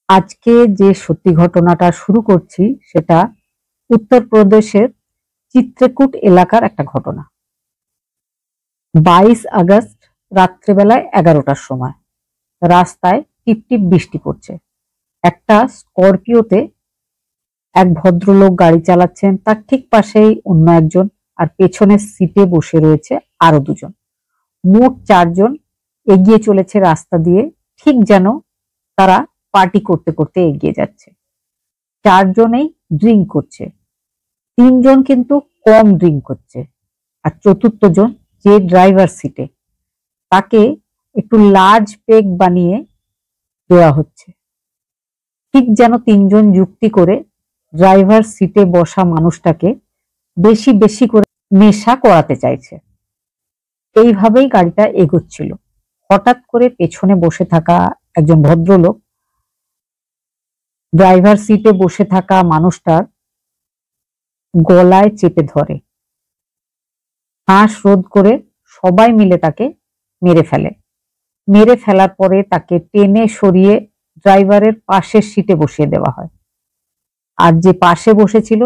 আজকে যে সত্যি ঘটনাটা শুরু করছি সেটা উত্তরপ্রদেশের চিত্রকূট এলাকার একটা ঘটনা। 22 আগস্ট রাত্রেবেলায় 11টার সময় রাস্তায় টিপটিপ বৃষ্টি পড়ছে। একটা স্করপিওতে এক ভদ্রলোক গাড়ি চালাচ্ছেন, তার ঠিক পাশেই অন্য একজন, আর পেছনের সিটে বসে রয়েছে আরো দুজন। মোট 4জন এগিয়ে চলেছে রাস্তা দিয়ে, ঠিক যেন তারা পার্টি করতে করতে এগিয়ে যাচ্ছে। 4জনেই ড্রিঙ্ক করছে, 3জন কিন্তু কম ড্রিঙ্ক করছে, আর চতুর্থ জন যে ড্রাইভার সিটে, তাকে একটু লার্জ পেগ বানিয়ে দেওয়া হচ্ছে, ঠিক যেন 3জন যুক্তি করে ড্রাইভার সিটে বসা মানুষটাকে বেশি বেশি করে নেশা করাতে চাইছে। এইভাবেই গাড়িটা এগোচ্ছিল। হঠাৎ করে পেছনে বসে থাকা একজন ভদ্রলোক ড্রাইভার সিটে বসে থাকা মানুষটার গলায় চেপে ধরে, শ্বাস রোধ করে সবাই মিলে তাকে মেরে ফেলে। মেরে ফেলার পরে তাকে টেনে সরিয়ে ড্রাইভারের পাশের সিটে বসিয়ে দেওয়া হয়, আর যে পাশে বসেছিল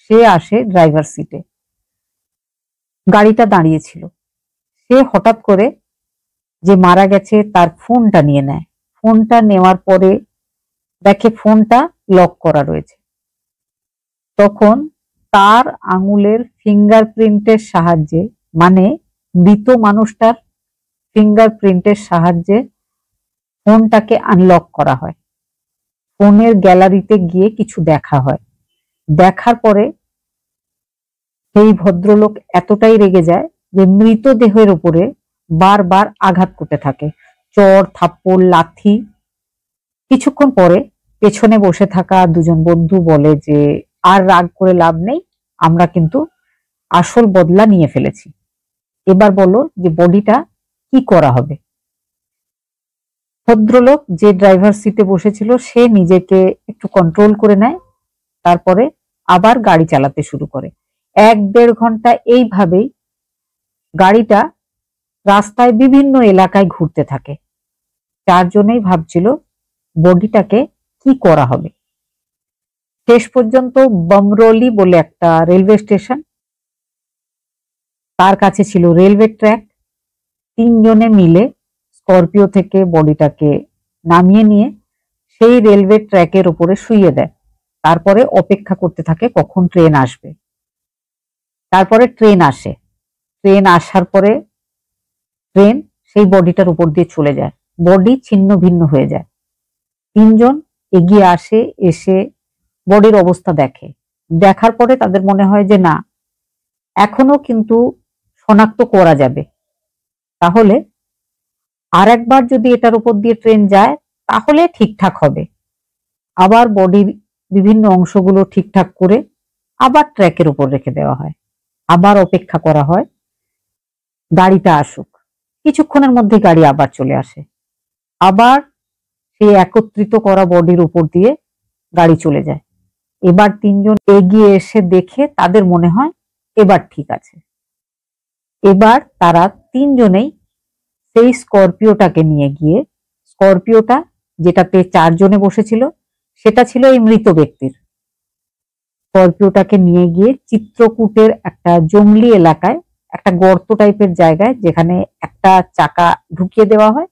সে আসে ড্রাইভার সিটে। গাড়িটা দাঁড়িয়েছিল, সে হঠাৎ করে যে মারা গেছে তার ফোনটা নিয়ে নেয়। ফোনটা নেওয়ার পরে দেখে ফোনটা লক করা রয়েছে। তখন তার আঙুলের ফিঙ্গারপ্রিন্টের সাহায্যে, মানে মৃত মানুষটার ফিঙ্গারপ্রিন্টের সাহায্যে ফোনটাকে আনলক করা হয়। ফোনের গ্যালারিতে গিয়ে কিছু দেখা হয়। দেখার পরে সেই ভদ্রলোক এতটাই রেগে যায় যে মৃতদেহের উপরে বারবার আঘাত করতে থাকে, চড় থাপ্পড় লাথি। কিছুক্ষণ পরে পেছনে বসে থাকা দুজন বন্ধু বলে যে আর রাগ করে লাভ নেই, আমরা কিন্তু আসল বদলা নিয়ে ফেলেছি, এবার বলো যে বডিটা কি করা হবে। ভদ্রলোক যে ড্রাইভার সিটে বসেছিল সে নিজেকে একটু কন্ট্রোল করে নেয়, তারপরে আবার গাড়ি চালাতে শুরু করে। 1-1.5 ঘন্টা এইভাবেই গাড়িটা রাস্তায় বিভিন্ন এলাকায় ঘুরতে থাকে। 4জনেই ভাবছিল বডিটাকে কি করা হবে। শেষ পর্যন্ত বমরৌলি বলে একটা রেলওয়ে স্টেশন, তার কাছে ছিল রেলওয়ে ট্র্যাক। 3জনে মিলে স্করপিও থেকে বডিটাকে নামিয়ে নিয়ে সেই রেলওয়ে ট্র্যাকের উপরে শুইয়ে দেয়। তারপরে অপেক্ষা করতে থাকে কখন ট্রেন আসবে। তারপরে ট্রেন আসে। ট্রেন আসার পরে ট্রেন সেই বডিটার উপর দিয়ে চলে যায়, বডি ছিন্ন ভিন্ন হয়ে যায়। 3জন এগিয়ে আসে, এসে বডির অবস্থা দেখে। দেখার পরে তাদের মনে হয় যে না, এখনো কিন্তু শনাক্ত করা যাবে, তাহলে আর একবার যদি এটার উপর দিয়ে ট্রেন যায় তাহলে ঠিকঠাক হবে। আবার বডির বিভিন্ন অংশগুলো ঠিকঠাক করে আবার ট্র্যাকের উপর রেখে দেওয়া হয়। আবার অপেক্ষা করা হয় গাড়িটা আসুক। কিছুক্ষণের মধ্যে গাড়ি আবার চলে আসে। আবার সেই একত্রিত করা বডির উপর দিয়ে গাড়ি চলে যায়। এবার 3জন এগিয়ে এসে দেখে তাদের মনে হয় এবার ঠিক আছে। এবার তারা 3জনেই সেই স্করপিওটাকে নিয়ে গিয়ে, স্করপিওটা যেটাতে 4জনে বসেছিল সেটা ছিল এই মৃত ব্যক্তির, স্করপিওটাকে নিয়ে গিয়ে চিত্রকূটের একটা জঙ্গলি এলাকায়, একটা গর্ত টাইপের জায়গায়, যেখানে একটা চাকা ঢুকিয়ে দেওয়া হয়,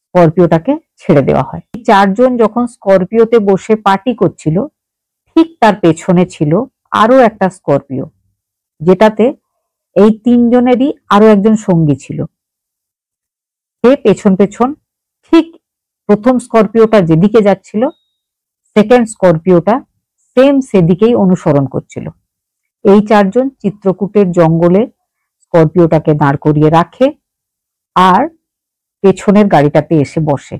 স্করপিওটাকে ছেড়ে দেওয়া হয়। 4জন যখন স্করপিওতে বসে পার্টি করছিল, ঠিক তার পেছনে ছিল আরো একটা স্করপিও, যেটাতে এই 3জনেরই আরো একজন সঙ্গী ছিল। সে পেছন পেছন ঠিক প্রথম স্করপিওটা যেদিকে যাচ্ছিল, সেকেন্ড স্করপিওটা সেম সেদিকেই অনুসরণ করছিল। এই 4জন চিত্রকূটের জঙ্গলে স্করপিওটাকে দাঁড় করিয়ে রাখে আর পেছনের গাড়িটাতে এসে বসে।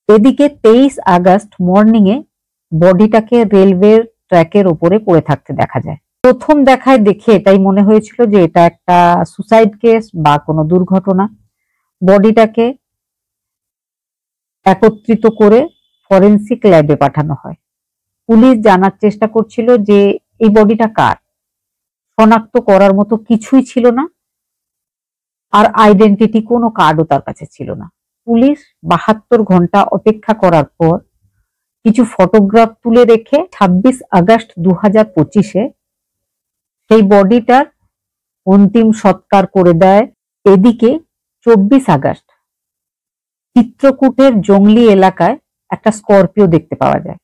এদিকে 23 আগস্ট মর্নিং এ বডিটাকে রেলওয়ে ট্র্যাকের উপরে পড়ে থাকতে দেখা যায়। প্রথম দেখায় দেখে এটাই মনে হয়েছিল যে এটা একটা সুসাইড কেস বা কোনো দুর্ঘটনা। বডিটাকে একত্রিত করে ফরেনসিক ল্যাবে পাঠানো হয়। পুলিশ জানার চেষ্টা করছিল যে এই বডিটা কার। শনাক্ত করার মতো কিছুই ছিল না, আর আইডেন্টিটি কোনো কার্ডও তার কাছে ছিল না। পুলিশ 72 ঘন্টা অপেক্ষা করার পর কিছু ফটোগ্রাফ তুলে রেখে 26 আগস্ট 2025-এ সেই বডিটার অন্তিম সৎকার করে দেয়। এদিকে 24 আগস্ট চিত্রকূটের জঙ্গলি এলাকায় একটা স্করপিও দেখতে পাওয়া যায়।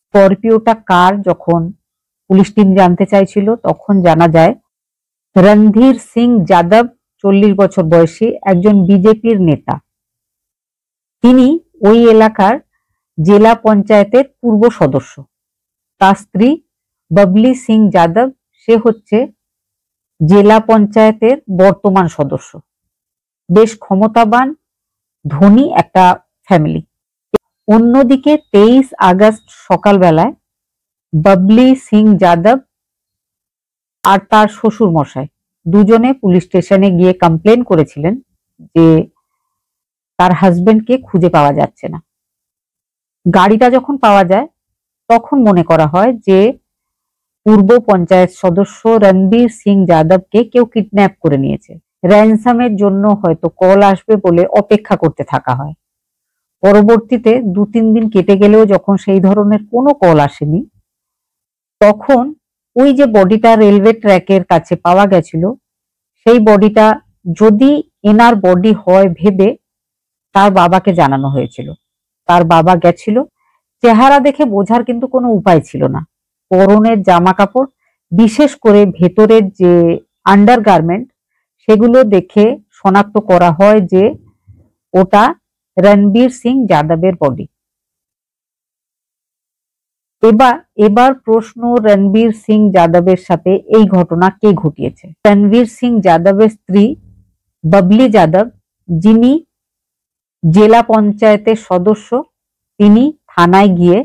স্করপিওটা কার যখন পুলিশ টিম জানতে চাইছিল, তখন জানা যায় রণধীর সিং যাদব 40 বছর বয়সী একজন বিজেপির নেতা। তিনি ওই এলাকার জেলা পঞ্চায়েতের পূর্ব সদস্য। তার স্ত্রী বাবলি সিং যাদব, সে হচ্ছে জেলা পঞ্চায়েতের বর্তমান সদস্য। বেশ ক্ষমতাবান ধনী একটা ফ্যামিলি। অন্যদিকে 23 আগস্ট সকালবেলায় বাবলি সিং যাদব আর তার শ্বশুর মশাই দুজনে পুলিশ স্টেশনে গিয়ে কমপ্লেন করেছিলেন যে তার হাজবেন্ডকে খুঁজে পাওয়া যাচ্ছে না। গাড়িটা যখন পাওয়া যায় তখন মনে করা হয় যে পূর্ব পঞ্চায়েত সদস্য রণবীর সিং যাদবকে কেউ কিডন্যাপ করে নিয়েছে। র্যানসামের জন্য হয়তো কল আসবে বলে অপেক্ষা করতে থাকা হয়। পরবর্তীতে 2-3 দিন কেটে গেলেও যখন সেই ধরনের কোনো কল আসেনি, তখন ওই যে বডিটা রেলওয়ে ট্র্যাকের কাছে পাওয়া গেছিল, সেই বডিটা যদি এনার বডি হয় ভেবে তার বাবাকে জানানো হয়েছিল। তার বাবা গেছিল, চেহারা দেখে বোঝার কিন্তু কোনো উপায় ছিল না। পরনের জামা কাপড়, বিশেষ করে ভেতরের যে আন্ডারগার্মেন্ট, সেগুলো দেখে শনাক্ত করা হয় যে ওটা রণবীর সিং যাদবের বডি। এবার প্রশ্ন, রণবীর সিং যাদবের সাথে এই ঘটনা কে ঘটিয়েছে? রণবীর সিং যাদবের স্ত্রী বাবলি যাদব, যিনি জেলা পঞ্চায়েতের সদস্য, তিনি থানায় গিয়ে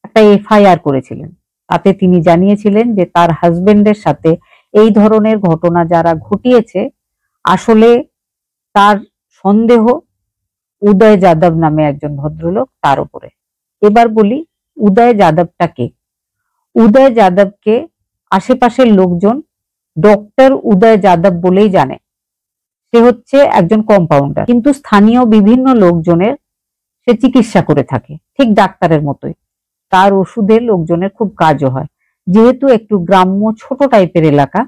একটা এফআইআর করেছিলেন। তাতে তিনি জানিয়েছিলেন যে তার হাজবেন্ডের সাথে এই ধরনের ঘটনা যারা ঘটিয়েছে, আসলে তার সন্দেহ উদয় যাদব নামে একজন ভদ্রলোক, তার উপরে। এবার বলি উদয় যাদবটা কে। উদয় যাদবকে আশেপাশের লোকজন ডক্টর উদয় যাদব বলেই জানে। সে হচ্ছে একজন কম্পাউন্ডার, কিন্তু স্থানীয় বিভিন্ন লোকজনের সে চিকিৎসা করে থাকে, ঠিক ডাক্তারের মতোই। তার ওষুধে লোকজনের খুব কাজও হয়। যেহেতু একটু গ্রাম্য ছোট টাইপের এলাকা,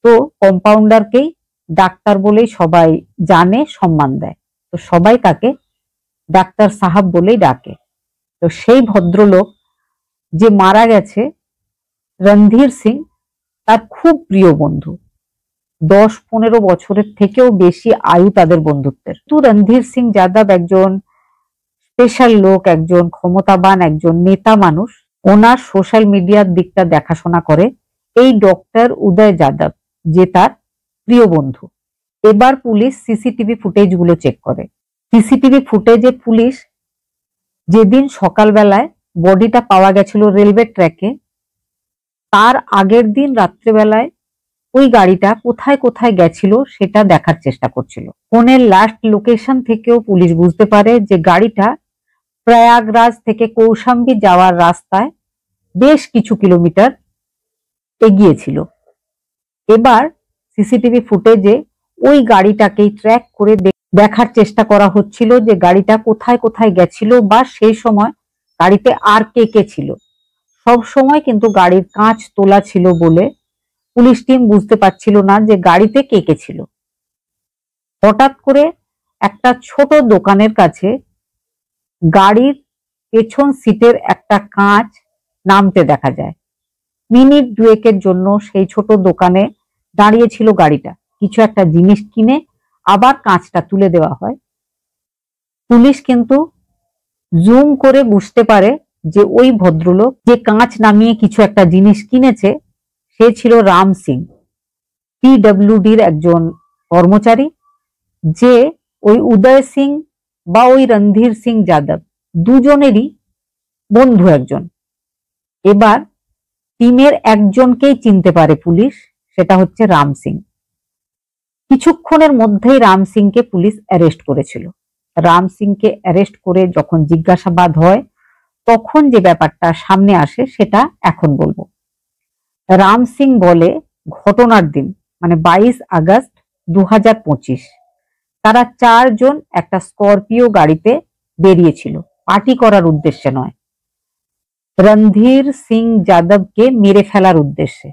তো কম্পাউন্ডারকেই ডাক্তার বলেই সবাই জানে, সম্মান দেয়। তো সবাই তাকে ডাক্তার সাহাব বলেই ডাকে। তো সেই ভদ্রলোক যে মারা গেছে, রণধীর সিং, তার খুব প্রিয় বন্ধু। 10-15 বছরের থেকেও বেশি আয়ু তাদের বন্ধুত্বের। তো রণধীর সিং যাদব একজন স্পেশাল লোক, একজন ক্ষমতাবান, একজন নেতা মানুষ। ওনার সোশ্যাল মিডিয়ার দিকটা দেখাশোনা করে এই ডক্টর উদয় যাদব, যে তার প্রিয় বন্ধু। এবার পুলিশ সিসিটিভি ফুটেজ গুলো চেক করে। সিসিটিভি ফুটেজে পুলিশ যেদিন সকালবেলায় বডিটা পাওয়া গেছিল রেলওয়ে ট্র্যাকে, তার আগের দিন রাত্রেবেলায় ওই গাড়িটা কোথায় কোথায় গেছিল সেটা দেখার চেষ্টা করছিল। ফোনের লাস্ট লোকেশন থেকেও পুলিশ বুঝতে পারে যে গাড়িটা প্রয়াগরাজ থেকে কৌশাম্বী যাওয়ার রাস্তায় বেশ কিছু কিলোমিটার এগিয়েছিল। এবার সিসিটিভি ফুটেজে ওই গাড়িটাকেই ট্র্যাক করে দেখার চেষ্টা করা হচ্ছিল যে গাড়িটা কোথায় কোথায় গেছিল, বা সেই সময় গাড়িতে আর কে কে ছিল। সব সময় কিন্তু গাড়ির কাঁচ তোলা ছিল বলে পুলিশ টিম বুঝতে পারছিল না যে গাড়িতে কে কে ছিল। হঠাৎ করে একটা ছোট দোকানের কাছে গাড়ির পেছন সিটের একটা কাঁচ নামতে দেখা যায়। মিনিট 2-এর জন্য সেই ছোট দোকানে দাঁড়িয়েছিল গাড়িটা। কিছু একটা জিনিস কিনে আবার কাঁচটা তুলে দেওয়া হয়। পুলিশ কিন্তু জুম করে বুঝতে পারে যে ওই ভদ্রলোক যে কাঁচ নামিয়ে কিছু একটা জিনিস কিনেছে, সে ছিল রাম সিং, পিডব্লিউডির একজন কর্মচারী, যে ওই উদয় সিং বা ওই রণধীর সিং যাদব দুজনেরই বন্ধু একজন। এবার টিমের একজনকেই চিনতে পারে পুলিশ, সেটা হচ্ছে রাম সিং। কিছুক্ষণের মধ্যেই রাম সিংকে পুলিশ অ্যারেস্ট করেছিল। রাম সিংকে অ্যারেস্ট করে যখন জিজ্ঞাসাবাদ হয়, তখন যে ব্যাপারটা সামনে আসে সেটা এখন বলবো। রাম সিং বলে ঘটনার দিন, মানে 22 আগস্ট 2025, তারা 4 জন একটা স্করপিও গাড়িতে বেরিয়েছিল, পার্টি করার উদ্দেশ্যে নয়, রণধীর সিং যাদবকে মেরে ফেলার উদ্দেশ্যে।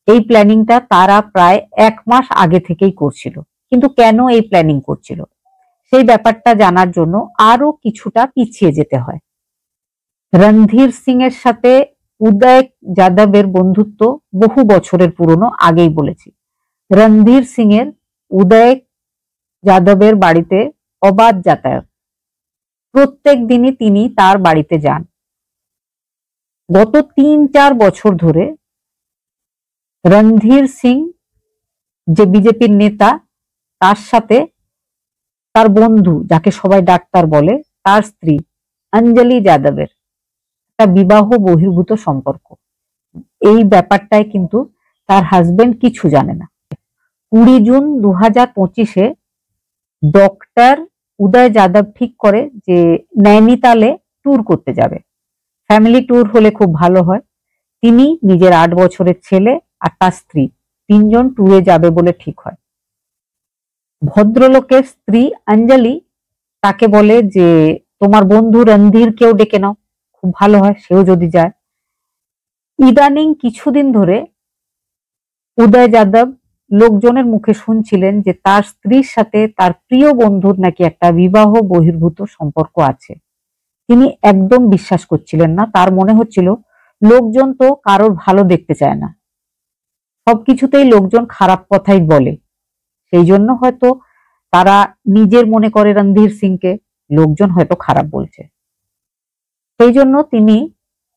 এই প্ল্যানিংটা তারা প্রায় 1 মাস আগে থেকেই করছিল। কিন্তু কেন এই প্ল্যানিং করছিল সেই ব্যাপারটা জানার জন্য আরো কিছুটা পিছিয়ে যেতে হয়। রণধীর সিং এর সাথে উদয় যাদবের বন্ধুত্ব বহু বছরের পুরনো, আগেই বলেছি। রণধীর সিং এর উদয় যাদবের বাড়িতে অবাধ যাতায়াত, প্রত্যেক দিনই তিনি তার বাড়িতে যান। গত 3-4 বছর ধরে রণধীর সিং যে বিজেপির নেতা, তার সাথে তার বন্ধু, যাকে সবাই ডাক্তার বলে, তার স্ত্রী অঞ্জলি যাদবের একটা বিবাহ বহির্ভূত সম্পর্ক। এই ব্যাপারটায় কিন্তু তার হাজবেন্ড কিছু জানে না। 20 জুন 2025-এ ডক্টর উদয় যাদব ঠিক করে যে নৈনিতালে ট্যুর করতে যাবে। ফ্যামিলি ট্যুর হলে খুব ভালো হয়। তিনি, নিজের 8 বছরের ছেলে আর তার স্ত্রী 3 জন ট্যুরে যাবে বলে ঠিক হয়। ভদ্রলোকের স্ত্রী অঞ্জলি তাকে বলে যে তোমার বন্ধু রণধীরকেও ডেকে নাও, খুব ভালো হয় সেও যদি যায়। ইদানিং কিছুদিন ধরে উদয় যাদব লোকজনের মুখে শুনছিলেন যে তার স্ত্রীর সাথে তার প্রিয় বন্ধুর নাকি একটা বিবাহ বহির্ভূত সম্পর্ক আছে। তিনি একদম বিশ্বাস করছিলেন না। তার মনে হচ্ছিল লোকজন তো কারোর ভালো দেখতে চায় না, সবকিছুতেই লোকজন খারাপ কথাই বলে। সেই জন্য হয়তো তারা নিজের মনে করে রণধীর সিংকে, লোকজন হয়তো খারাপ বলছে। সেই জন্য তিনি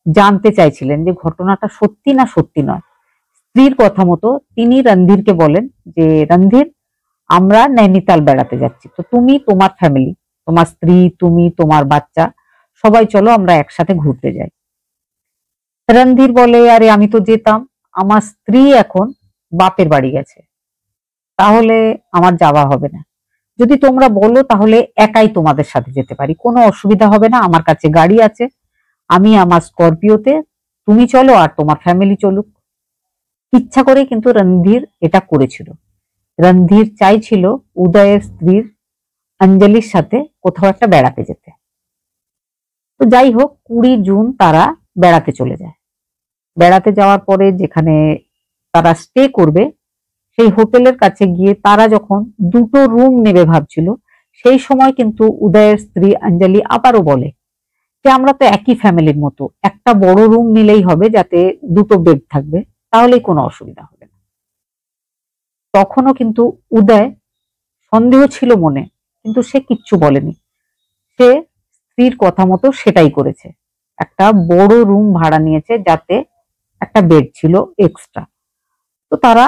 জানতে চাইছিলেন যে ঘটনাটা সত্যি না সত্যি নয়। স্ত্রীর কথা মতো তিনি রণধীরকে বলেন যে রণধীর, আমরা নৈনিতাল বেড়াতে যাচ্ছি, তো তুমি, তোমার ফ্যামিলি, তোমার স্ত্রী, তুমি, তোমার বাচ্চা, সবাই চলো আমরা একসাথে ঘুরতে যাই। রণধীর বলে, আরে আমি তো যেতাম, আমার স্ত্রী এখন বাপের বাড়ি গেছে, তাহলে আমার যাওয়া হবে না। যদি তোমরা বলো তাহলে একাই তোমাদের সাথে যেতে পারি, কোনো অসুবিধা হবে না, আমার কাছে গাড়ি আছে, আমি আমার স্করপিওতে, তুমি চলো আর তোমার ফ্যামিলি চলুক। ইচ্ছা করে কিন্তু রণধীর এটা করেছিল। রণধীর চাইছিল উদয়ের স্ত্রীর অঞ্জলির সাথে কোথাও একটা বেড়াতে যেতে। তো যাই হোক, 20 জুন তারা বেড়াতে চলে যায়। বেড়াতে যাওয়ার পরে যেখানে তারা স্টে করবে সেই হোটেলের কাছে গিয়ে তারা যখন 2টো রুম নেবে ভাবছিল, সেই সময় কিন্তু উদয়ের স্ত্রী অঞ্জলি আবারও বলে যে আমরা তো একই ফ্যামিলির মতো, একটা বড় রুম নিলেই হবে, যাতে 2টো বেড থাকবে, তাহলেই কোনো অসুবিধা হবে না। তখনও কিন্তু উদয় সন্দেহ ছিল মনে, কিন্তু সে কিচ্ছু বলেনি। সে স্ত্রীর কথা মতো সেটাই করেছে, একটা বড় রুম ভাড়া নিয়েছে, যাতে একটা বেড ছিল এক্সট্রা। তো তারা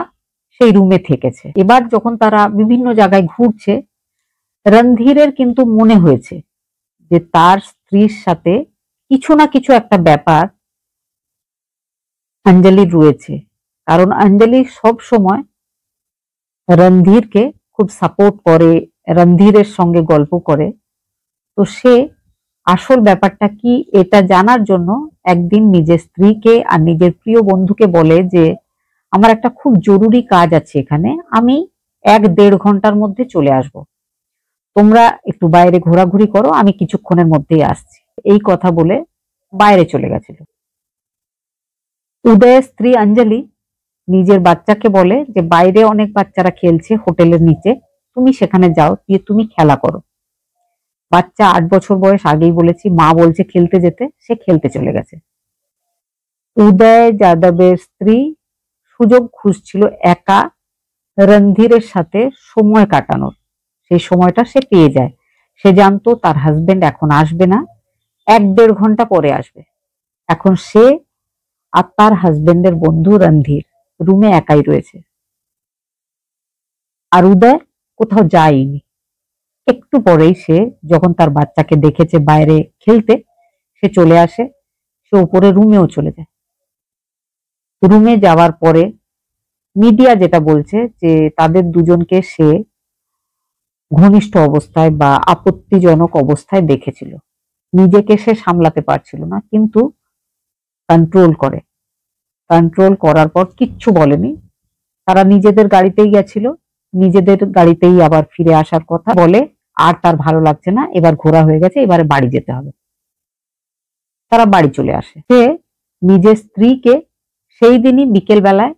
সেই রুমে থেকেছে। এবার যখন তারা বিভিন্ন জায়গায় ঘুরছে, রণধীরের কিন্তু মনে হয়েছে যে তার স্ত্রীর সাথে কিছু না কিছু একটা ব্যাপার অঞ্জলির রয়েছে। কারণ অঞ্জলি সব সময় রণধীরকে খুব সাপোর্ট করে, রণধীরের সঙ্গে গল্প করে। তো সে আসল ব্যাপারটা কি এটা জানার জন্য একদিন নিজের স্ত্রীকে আর নিজের প্রিয় বন্ধুকে বলে যে আমার একটা খুব জরুরি কাজ আছে এখানে, আমি 1-1.5 ঘন্টার মধ্যে চলে আসব, তোমরা একটু বাইরে ঘোরাঘুরি করো, আমি কিছুক্ষণের মধ্যেই আসছি। এই কথা বলে বাইরে চলে গেছিল। উদয়ের স্ত্রী অঞ্জলি নিজের বাচ্চাকে বলে যে বাইরে অনেক বাচ্চারা খেলছে হোটেলের নিচে, তুমি সেখানে যাও, গিয়ে তুমি খেলা করো। বাচ্চা 8 বছর বয়স, আগেই বলেছি, মা বলছে খেলতে যেতে, সে খেলতে চলে গেছে। উদয় যাদবের স্ত্রী সুযোগ খুঁজছিল একা রণধীরের সাথে সময় কাটানোর। সেই সময়টা সে পেয়ে যায়। সে জানতো তার হাজবেন্ড এখন আসবে না, 1-1.5 ঘন্টা পরে আসবে। এখন সে আর তার হাজবেন্ডের বন্ধু রণধীর রুমে একাই রয়েছে, আর উদয় কোথাও যায়নি। একটু পরেই সে যখন তার বাচ্চাকে দেখেছে বাইরে খেলতে, সে চলে আসে, সে উপরে রুমেও চলে যায়। রুমে যাওয়ার পরে মিডিয়া যেটা বলছে যে তাদের দুজনকে সে ঘনিষ্ঠ অবস্থায় বা আপত্তিজনক অবস্থায় দেখেছিল। নিজেকে সে সামলাতে পারছিল না, কিন্তু কন্ট্রোল করার পর কিচ্ছু বলেনি। তারা নিজেদের গাড়িতেই গেছিল, নিজেদের গাড়িতেই আবার ফিরে আসার কথা বলে। আর তার ভালো লাগছে না, এবার ঘোরা হয়ে গেছে, এবারে বাড়ি যেতে হবে। তারা বাড়ি চলে আসে। সে নিজের স্ত্রীকে সেই দিনই বিকেল বেলায়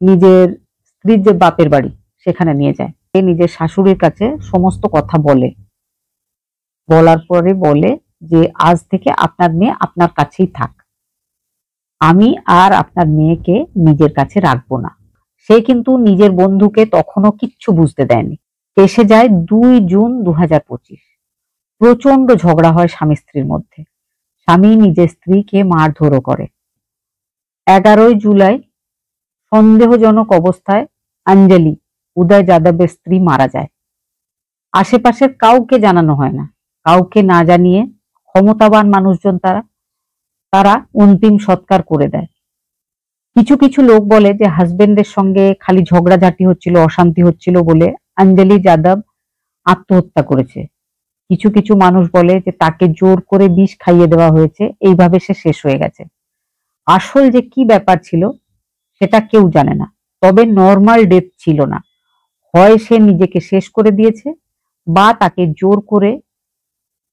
নিজের স্ত্রীর যে বাপের বাড়ি সেখানে নিয়ে যায়। সে নিজের শাশুড়ির কাছে সমস্ত কথা বলে, বলার পরে বলে যে আজ থেকে আপনার মেয়ে আপনার কাছেই থাক, আমি আর আপনার মেয়েকে নিজের কাছে রাখবো না। সে কিন্তু নিজের বন্ধুকে তখনও কিচ্ছু বুঝতে দেয়নি। এসে যায় 2 জুন 2025। প্রচন্ড ঝগড়া হয় স্বামী স্ত্রীর মধ্যে। স্বামী নিজের স্ত্রীকে মারধরও করে। 11 জুলাই সন্দেহজনক অবস্থায় অঞ্জলি, উদয় যাদবের স্ত্রী, মারা যায়। আশেপাশের কাউকে জানানো হয় না। কাউকে না জানিয়ে ক্ষমতাবান মানুষজন তারা অন্তিম সৎকার করে দেয়। কিছু কিছু লোক বলে যে হাজবেন্ডের সঙ্গে খালি ঝগড়াঝাটি হচ্ছিল, অশান্তি হচ্ছিল বলে অঞ্জলি যাদব আত্মহত্যা করেছে। কিছু কিছু মানুষ বলে যে তাকে জোর করে বিষ খাইয়ে দেওয়া হয়েছে, এইভাবে সে শেষ হয়ে গেছে। আসল যে কি ব্যাপার ছিল সেটা কেউ জানে না। তবে নর্মাল ডেথ ছিল না। হয় সে নিজেকে শেষ করে দিয়েছে বা তাকে জোর করে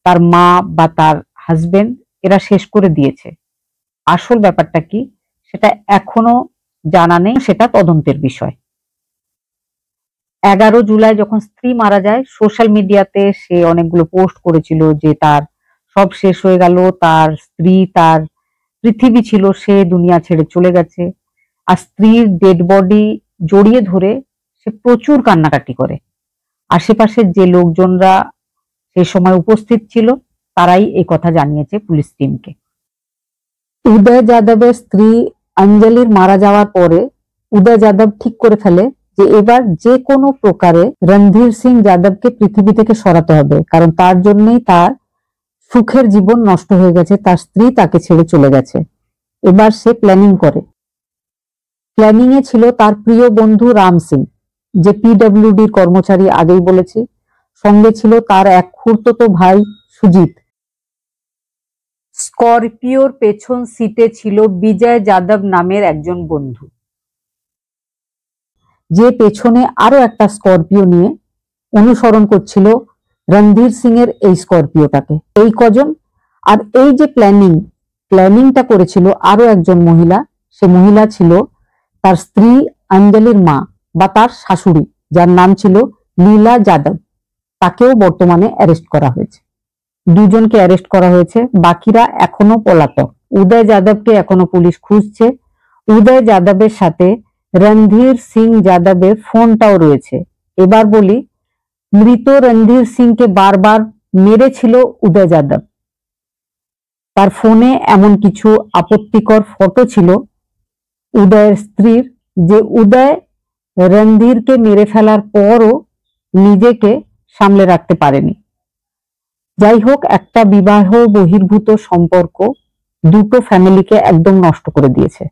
তার মা বা তার হাজবেন্ড এরা শেষ করে দিয়েছে। আসল ব্যাপারটা কি সেটা এখনো জানা নেই, সেটা তদন্তের বিষয়। 11 জুলাই যখন স্ত্রী মারা যায়, সোশ্যাল মিডিয়াতে সে অনেকগুলো পোস্ট করেছিল যে তার সব শেষ হয়ে গেল, তার স্ত্রী তার পৃথিবী ছিল, সে দুনিয়া ছেড়ে চলে গেছে। আর স্ত্রীর ডেড বডি জড়িয়ে ধরে সে প্রচুর কান্নাকাটি করে। আশেপাশের যে লোকজনরা সে সময় উপস্থিত ছিল তারাই এই কথা জানিয়েছে পুলিশ টিমকে। উদয় যাদবের স্ত্রী অঞ্জলির মারা যাওয়ার পরে উদয় যাদব ঠিক করে ফেলে যে এবার যে কোনো প্রকারে রণধীর সিং যাদবকে পৃথিবী থেকে সরাতে হবে, কারণ তার জন্যই তার সুখের জীবন নষ্ট হয়ে গেছে, তার স্ত্রী তাকে ছেড়ে চলে গেছে। এবার সে প্ল্যানিং করে। প্ল্যানিং এ ছিল তার প্রিয় বন্ধু রাম সিং, যে পিডব্লিউডির কর্মচারী, আগেই বলেছি। সঙ্গে ছিল তার এক খুড়তুতো ভাই সুজিত। স্করপিওর পেছন সিটে ছিল বিজয় যাদব নামের একজন বন্ধু, যে পেছনে আরো একটা স্করপিও নিয়ে অনুসরণ করছিল রণধীর সিং এর এই স্করপিওটাকে। এই কজন। আর এই যে প্ল্যানিংটা করেছিল আরো একজন মহিলা। সে মহিলা ছিল তার স্ত্রী অঞ্জলির মা বা তার শাশুড়ি, যার নাম ছিল লীলা যাদব। তাকেও বর্তমানে অ্যারেস্ট করা হয়েছে। দুজনকে অ্যারেস্ট করা হয়েছে, বাকিরা এখনো পলাতক। উদয় যাদবকে এখনো পুলিশ খুঁজছে। উদয় যাদবের সাথে রণধীর সিং যাদবের ফোনটাও রয়েছে। এবার বলি, মৃত রণধীর সিংকে বারবার মেরেছিল উদয় যাদব। তার ফোনে এমন কিছু আপত্তিকর ফটো ছিল উদয়ের স্ত্রীর, যে উদয় রণধীরকে মেরে ফেলার পরও নিজেকে সামলে রাখতে পারেনি। যাই হোক, একটা বিবাহ বহির্ভূত সম্পর্ক দুটো ফ্যামিলিকে একদম নষ্ট করে দিয়েছে।